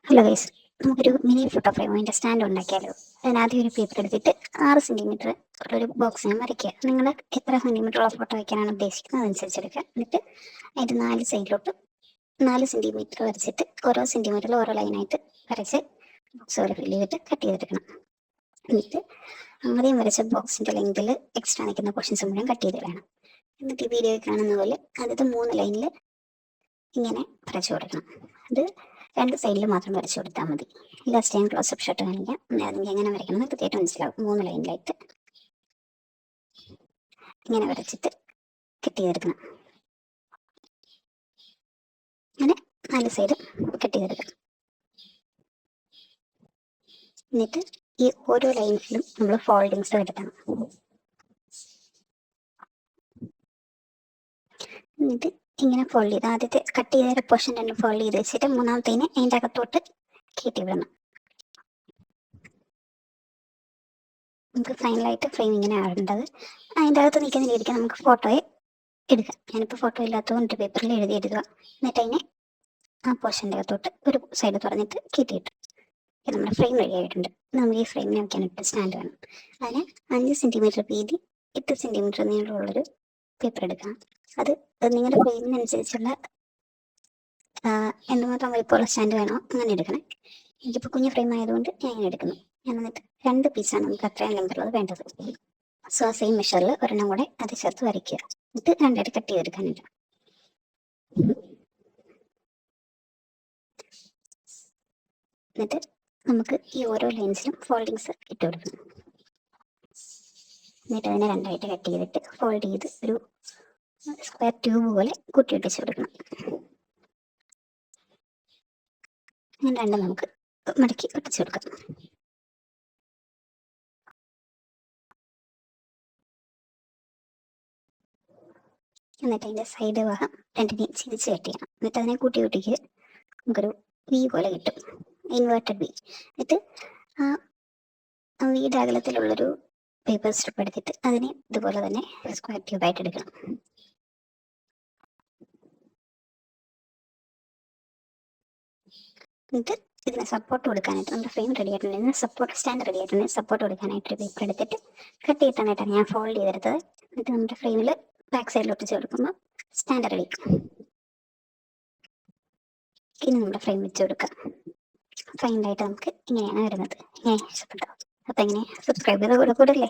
Hello guys, നമുക്കൊരു mini photo frame അതിൻ്റെ stand ഉണ്ടാക്കിയാലോ. അതിനാദ്യം ഒരു പേപ്പർ എടുത്തിട്ട് 6 സെൻറ്റിമീറ്റർ ഉള്ളൊരു ബോക്സ് ഞാൻ വരയ്ക്കുക. നിങ്ങൾ എത്ര സെൻറ്റിമീറ്ററുള്ള ഫോട്ടോ വയ്ക്കാനാണ് ഉദ്ദേശിക്കുന്നത് അതനുസരിച്ച് എടുക്കുക. എന്നിട്ട് അതിൻ്റെ 4 സൈഡിലോട്ട് 4 സെൻറ്റിമീറ്റർ വരച്ചിട്ട് ഓരോ സെൻറ്റിമീറ്ററിൽ ഓരോ ലൈനായിട്ട് വരച്ച് ബോക്സ് പോലെ ഫില്ല് ചെയ്തിട്ട് കട്ട് ചെയ്തെടുക്കണം. എന്നിട്ട് ആദ്യം വരച്ച ബോക്സിൻ്റെ ലെങ്തിൽ എക്സ്ട്രാ നിൽക്കുന്ന പോർഷൻസ് മുഴുവൻ കട്ട് ചെയ്ത് കളയണം. എന്നിട്ട് ഈ വീഡിയോയിൽ കാണുന്ന പോലെ ആദ്യത്തെ 3 ലൈനിൽ ഇങ്ങനെ വരച്ചു കൊടുക്കണം. അത് 2 സൈഡിൽ മാത്രം വരച്ചു കൊടുത്താൽ മതി. ലാസ്റ്റ് ഞാൻ ക്ലോസപ്പ് ഷോട്ട് കാണിക്കാം. അതെങ്കിൽ എങ്ങനെ വരയ്ക്കണം എന്ന് കൃത്യമായിട്ട് മനസ്സിലാവും. 3 ലൈനിലായിട്ട് ഇങ്ങനെ വരച്ചിട്ട് കട്ട് ചെയ്തെടുക്കണം. അങ്ങനെ 4 സൈഡും കട്ട് ചെയ്തെടുക്കണം. എന്നിട്ട് ഈ ഓരോ ലൈൻസിലും നമ്മൾ ഫോൾഡിങ്സ് വരുത്തണം. എന്നിട്ട് ഇങ്ങനെ ഫോൾഡ് ചെയ്ത് ആദ്യത്തെ കട്ട് ചെയ്ത പോർഷൻ 2 ഫോൾഡ് ചെയ്ത് വെച്ചിട്ട് മൂന്നാമത്തേന് അതിൻ്റെ അകത്തോട്ട് കയറ്റി വിടണം. നമുക്ക് ഫൈനലായിട്ട് ഫ്രെയിം ഇങ്ങനെ ആവേണ്ടത്. അതിൻ്റെ അകത്ത് നിൽക്കുന്ന രീതിക്ക് നമുക്ക് ഫോട്ടോയെ എടുക്കാം. ഞാനിപ്പോൾ ഫോട്ടോ ഇല്ലാത്തതുകൊണ്ട് പേപ്പറിൽ എഴുതി എഴുതുക. എന്നിട്ട് അതിനെ ആ പോർഷൻ്റെ അകത്തോട്ട് ഒരു സൈഡ് തുറന്നിട്ട് കയറ്റിയിട്ട് നമ്മുടെ ഫ്രെയിം റെഡി ആയിട്ടുണ്ട്. നമുക്ക് ഈ ഫ്രെയിമിനെ വയ്ക്കാനായിട്ട് സ്റ്റാൻഡ് വേണം. അതിന് 5 സെൻറ്റിമീറ്റർ വീതി 8 സെൻറ്റിമീറ്റർ നീളമുള്ളൊരു പേപ്പർ എടുക്കണം. അത് നിങ്ങളുടെ ഫ്രെയിമിനനുസരിച്ചുള്ള എന്തുമാത്രം വലിപ്പമുള്ള സ്റ്റാൻഡ് വേണോ അങ്ങനെ എടുക്കണം. എനിക്കിപ്പോൾ കുഞ്ഞു ഫ്രെയിം ആയതുകൊണ്ട് ഞാൻ ഇങ്ങനെ എടുക്കുന്നു. ഞാൻ എന്നിട്ട് 2 പീസാണ് നമുക്ക് അത്രയും ലെങ്തുള്ളത് വേണ്ടത്. സോ ആ സെയിം മെഷറിൽ ഒരെണ്ണം കൂടെ അത് ചേർത്ത് വരയ്ക്കുക. എന്നിട്ട് 2 കട്ട് ചെയ്തെടുക്കാനുണ്ട്. എന്നിട്ട് നമുക്ക് ഈ ഓരോ ലൈൻസിലും ഫോൾഡിങ്സ് ഇട്ട് കൊടുക്കണം. എന്നിട്ട് അതിനെ 2 കട്ട് ചെയ്തിട്ട് ഫോൾഡ് ചെയ്ത് ഒരു സ്ക്വയർ ട്യൂബ് പോലെ കുത്തിയൊട്ടിച്ച് കൊടുക്കണം. അങ്ങനെ 2 നമുക്ക് മടക്കി ഒട്ടിച്ചു കൊടുക്കാം. എന്നിട്ട് അതിൻ്റെ സൈഡ് ഭാഗം 2 ചിരിച്ച് കട്ട് ചെയ്യണം. എന്നിട്ട് അതിനെ കൂട്ടി കൂട്ടിക്ക് നമുക്കൊരു വി പോലെ കിട്ടും, ഇൻവേർട്ടഡ് വി. എന്നിട്ട് ആ വീട് അകലത്തിലുള്ളൊരു പേപ്പർ സ്ട്രിപ്പ് എടുത്തിട്ട് അതിനെ ഇതുപോലെ തന്നെ സ്ക്വയർ ട്യൂബായിട്ട് എടുക്കണം. എന്നിട്ട് ഇതിന് സപ്പോർട്ട് കൊടുക്കാനായിട്ട് നമ്മുടെ ഫ്രെയിം റെഡി ആയിട്ടുണ്ടെങ്കിൽ സപ്പോർട്ട് സ്റ്റാൻഡ് റെഡി ആയിട്ടുണ്ടെങ്കിൽ സപ്പോർട്ട് കൊടുക്കാനായിട്ട് ഒരു പേപ്പർ എടുത്തിട്ട് കട്ട് ചെയ്തിട്ടാണ് ഞാൻ ഫോൾഡ് ചെയ്തെടുത്തത്. എന്നിട്ട് നമ്മുടെ ഫ്രെയിമിൽ ബാക്ക് സൈഡിൽ ഒട്ടിച്ച് കൊടുക്കുമ്പോൾ സ്റ്റാൻഡ് റെഡി. ഇനി നമ്മുടെ ഫ്രെയിം വെച്ച് കൊടുക്കാം. ഫൈനലായിട്ട് നമുക്ക് ഇങ്ങനെയാണ് വരുന്നത്. ഇങ്ങനെ ഇഷ്ടപ്പെട്ടോ? അപ്പം ഇങ്ങനെ സബ്സ്ക്രൈബ് ചെയ്ത് കൂടെ കൂടല്ലേ.